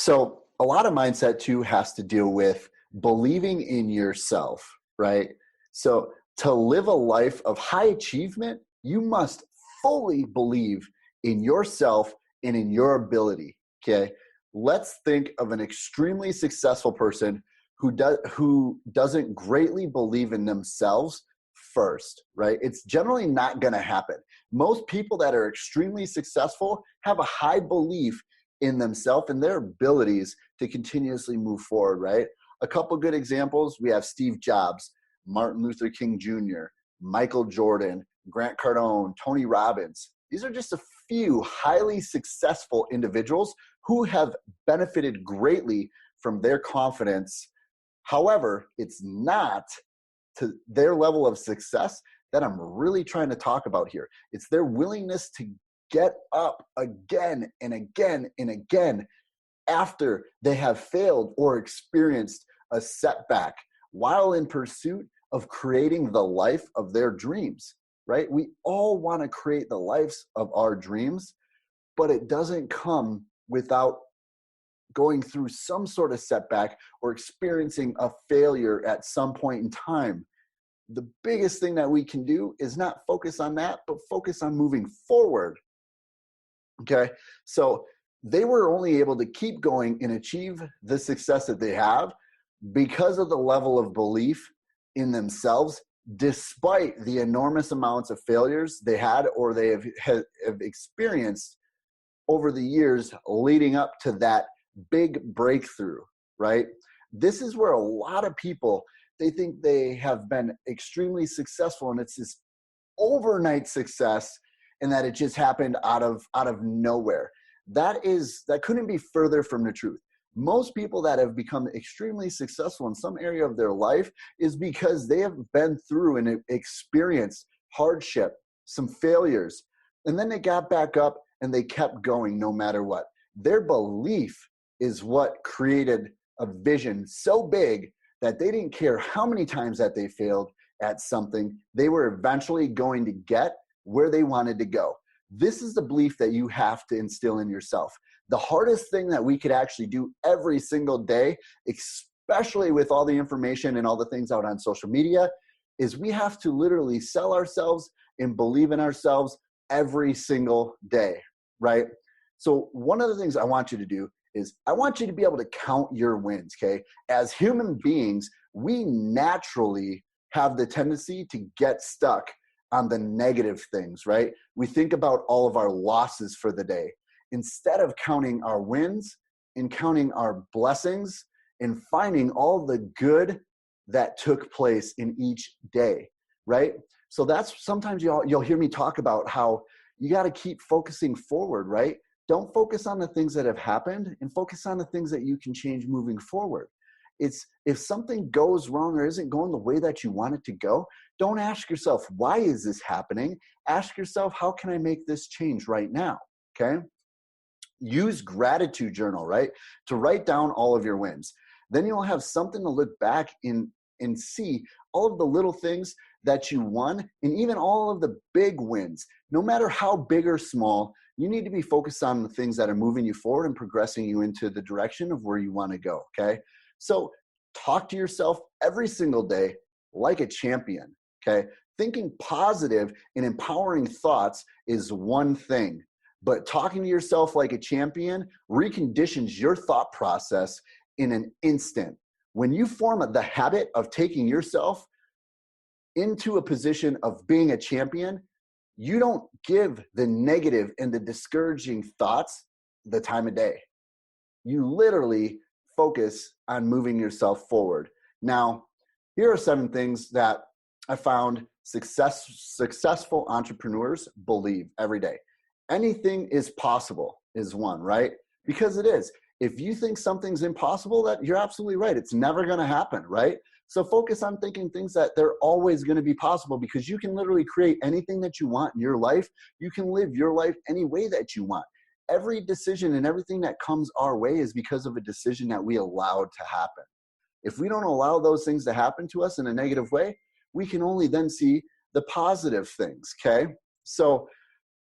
So a lot of mindset too has to deal with believing in yourself, right? So to live a life of high achievement, you must fully believe in yourself and in your ability. Okay. Let's think of an extremely successful person who doesn't greatly believe in themselves first, right? It's generally not going to happen. Most people that are extremely successful have a high belief in themselves and their abilities to continuously move forward, right? A couple good examples, we have Steve Jobs, Martin Luther King Jr., Michael Jordan, Grant Cardone, Tony Robbins. These are just a few highly successful individuals who have benefited greatly from their confidence. However, it's not to their level of success that I'm really trying to talk about here. It's their willingness to get up again and again and again after they have failed or experienced a setback while in pursuit of creating the life of their dreams, right? We all want to create the lives of our dreams, but it doesn't come without going through some sort of setback or experiencing a failure at some point in time. The biggest thing that we can do is not focus on that, but focus on moving forward. Okay, so they were only able to keep going and achieve the success that they have because of the level of belief in themselves, despite the enormous amounts of failures they had or they have experienced over the years leading up to that big breakthrough, right? This is where a lot of people, they think they have been extremely successful and it's this overnight success and that it just happened out of nowhere. That couldn't be further from the truth. Most people that have become extremely successful in some area of their life is because they have been through and experienced hardship, some failures, and then they got back up and they kept going no matter what. Their belief is what created a vision so big that they didn't care how many times that they failed at something, they were eventually going to get where they wanted to go. This is the belief that you have to instill in yourself. The hardest thing that we could actually do every single day, especially with all the information and all the things out on social media, is we have to literally sell ourselves and believe in ourselves every single day, right? So one of the things I want you to do is I want you to be able to count your wins, okay? As human beings, we naturally have the tendency to get stuck on the negative things, right? We think about all of our losses for the day instead of counting our wins and counting our blessings and finding all the good that took place in each day, right? So that's sometimes you'll hear me talk about how you got to keep focusing forward, right? Don't focus on the things that have happened and focus on the things that you can change moving forward. It's if something goes wrong or isn't going the way that you want it to go, don't ask yourself, why is this happening? Ask yourself, how can I make this change right now? Okay. Use gratitude journal, right? To write down all of your wins. Then you'll have something to look back in and see all of the little things that you won and even all of the big wins. No matter how big or small, you need to be focused on the things that are moving you forward and progressing you into the direction of where you want to go, okay? So talk to yourself every single day like a champion, okay? Thinking positive and empowering thoughts is one thing, but talking to yourself like a champion reconditions your thought process in an instant. When you form the habit of taking yourself into a position of being a champion, you don't give the negative and the discouraging thoughts the time of day. You literally focus on moving yourself forward. Now, here are 7 things that I found successful entrepreneurs believe every day. Anything is possible is one, right? Because it is. If you think something's impossible, that you're absolutely right. It's never going to happen, right? So focus on thinking things that they're always going to be possible, because you can literally create anything that you want in your life. You can live your life any way that you want. Every decision and everything that comes our way is because of a decision that we allowed to happen. If we don't allow those things to happen to us in a negative way, we can only then see the positive things, okay? So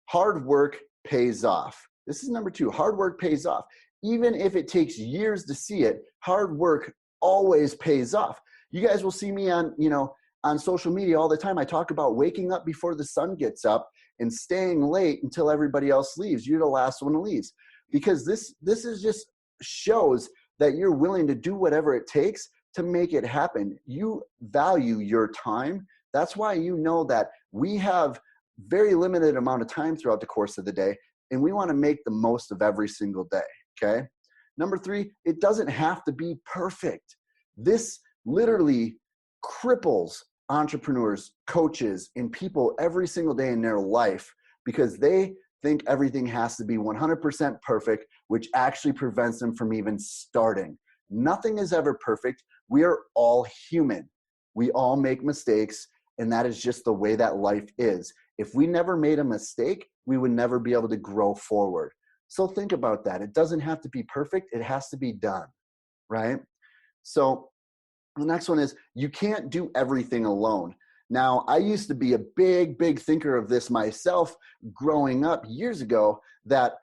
hard work pays off. This is number 2. Hard work pays off. Even if it takes years to see it, hard work always pays off. You guys will see me on, on social media all the time. I talk about waking up before the sun gets up and staying late until everybody else leaves. You're the last one who leaves, because this is just shows that you're willing to do whatever it takes to make it happen. You value your time. That's why you know that we have very limited amount of time throughout the course of the day, and we want to make the most of every single day. Okay. Number 3, it doesn't have to be perfect. This literally cripples entrepreneurs, coaches, and people every single day in their life, because they think everything has to be 100% perfect, which actually prevents them from even starting. Nothing is ever perfect. We are all human. We all make mistakes, and that is just the way that life is. If we never made a mistake, we would never be able to grow forward. So think about that. It doesn't have to be perfect. It has to be done, right? So the next one is, you can't do everything alone. Now, I used to be a big thinker of this myself growing up years ago, that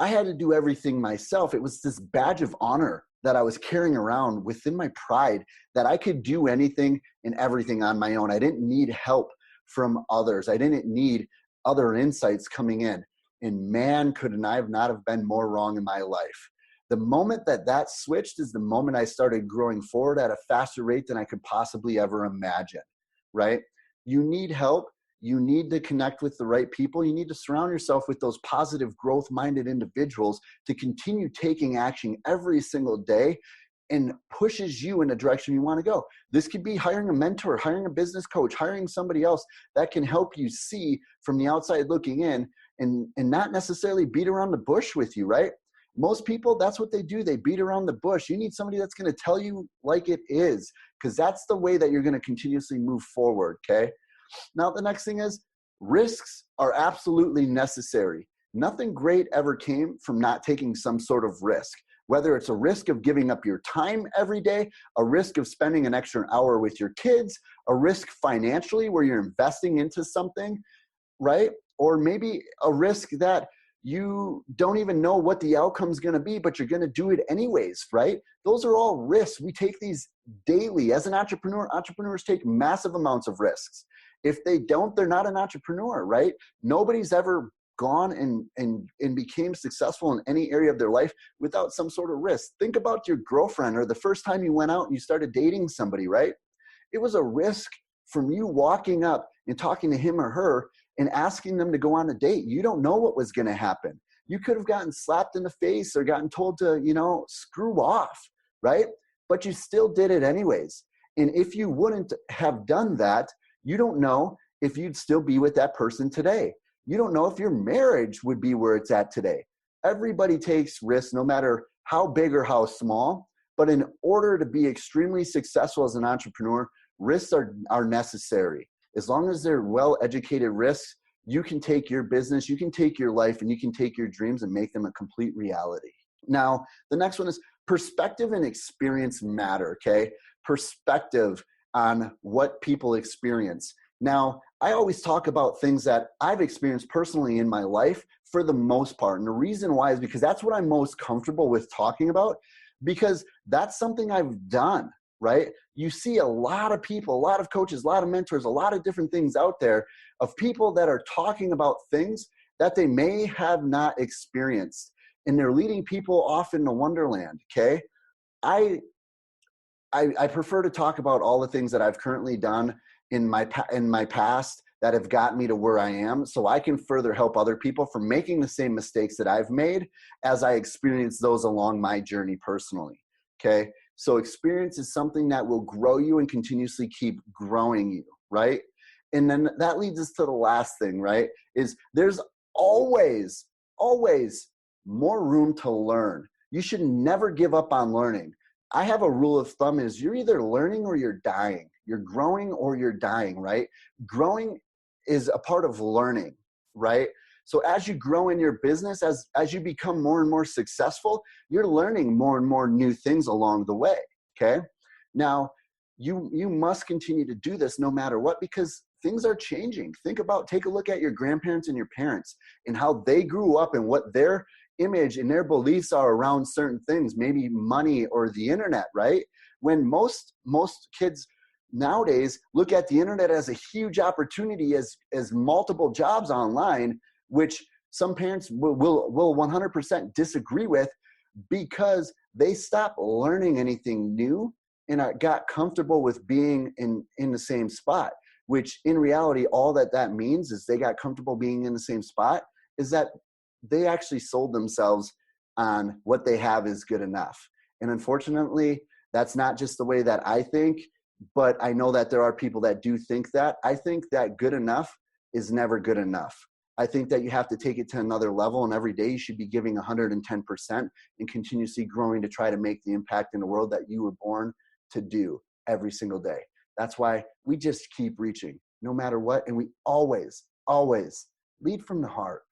I had to do everything myself. It was this badge of honor that I was carrying around within my pride, that I could do anything and everything on my own. I didn't need help from others. I didn't need other insights coming in. And man, could I have not have been more wrong in my life. The moment that switched is the moment I started growing forward at a faster rate than I could possibly ever imagine, right? You need help. You need to connect with the right people. You need to surround yourself with those positive, growth-minded individuals to continue taking action every single day and pushes you in the direction you want to go. This could be hiring a mentor, hiring a business coach, hiring somebody else that can help you see from the outside looking in, and not necessarily beat around the bush with you, right? Most people, that's what they do. They beat around the bush. You need somebody that's going to tell you like it is, because that's the way that you're going to continuously move forward, okay? Now, the next thing is, risks are absolutely necessary. Nothing great ever came from not taking some sort of risk, whether it's a risk of giving up your time every day, a risk of spending an extra hour with your kids, a risk financially where you're investing into something, right? Or maybe a risk that you don't even know what the outcome is going to be, but you're going to do it anyways, right? Those are all risks. We take these daily. As an entrepreneur, entrepreneurs take massive amounts of risks. If they don't, they're not an entrepreneur, right? Nobody's ever gone and became successful in any area of their life without some sort of risk. Think about your girlfriend, or the first time you went out and you started dating somebody, right? It was a risk from you walking up and talking to him or her and asking them to go on a date. You don't know what was going to happen. You could have gotten slapped in the face or gotten told to, screw off, right? But you still did it anyways. And if you wouldn't have done that, you don't know if you'd still be with that person today. You don't know if your marriage would be where it's at today. Everybody takes risks, no matter how big or how small. But in order to be extremely successful as an entrepreneur, risks are necessary. As long as they're well-educated risks, you can take your business, you can take your life, and you can take your dreams and make them a complete reality. Now, the next one is, perspective and experience matter, okay? Perspective on what people experience. Now, I always talk about things that I've experienced personally in my life for the most part. And the reason why is because that's what I'm most comfortable with talking about, because that's something I've done, right? You see a lot of people, a lot of coaches, a lot of mentors, a lot of different things out there of people that are talking about things that they may have not experienced. And they're leading people off into wonderland, okay? I prefer to talk about all the things that I've currently done in my past that have gotten me to where I am, so I can further help other people from making the same mistakes that I've made as I experience those along my journey personally, okay? So experience is something that will grow you and continuously keep growing you, right? And then that leads us to the last thing, right? Is there's always more room to learn. You should never give up on learning. I have a rule of thumb is you're either learning or you're dying. You're growing or you're dying, right? Growing is a part of learning, right? So as you grow in your business, as you become more and more successful, you're learning more and more new things along the way, okay? Now, you must continue to do this no matter what, because things are changing. Take a look at your grandparents and your parents and how they grew up and what their image and their beliefs are around certain things, maybe money or the internet, right? When most kids nowadays look at the internet as a huge opportunity, as multiple jobs online, which some parents will 100% disagree with, because they stopped learning anything new and got comfortable with being in the same spot, which in reality, all that means is they got comfortable being in the same spot, is that they actually sold themselves on what they have is good enough. And unfortunately, that's not just the way that I think, but I know that there are people that do think that. I think that good enough is never good enough. I think that you have to take it to another level, and every day you should be giving 110% and continuously growing to try to make the impact in the world that you were born to do every single day. That's why we just keep reaching no matter what. And we always lead from the heart.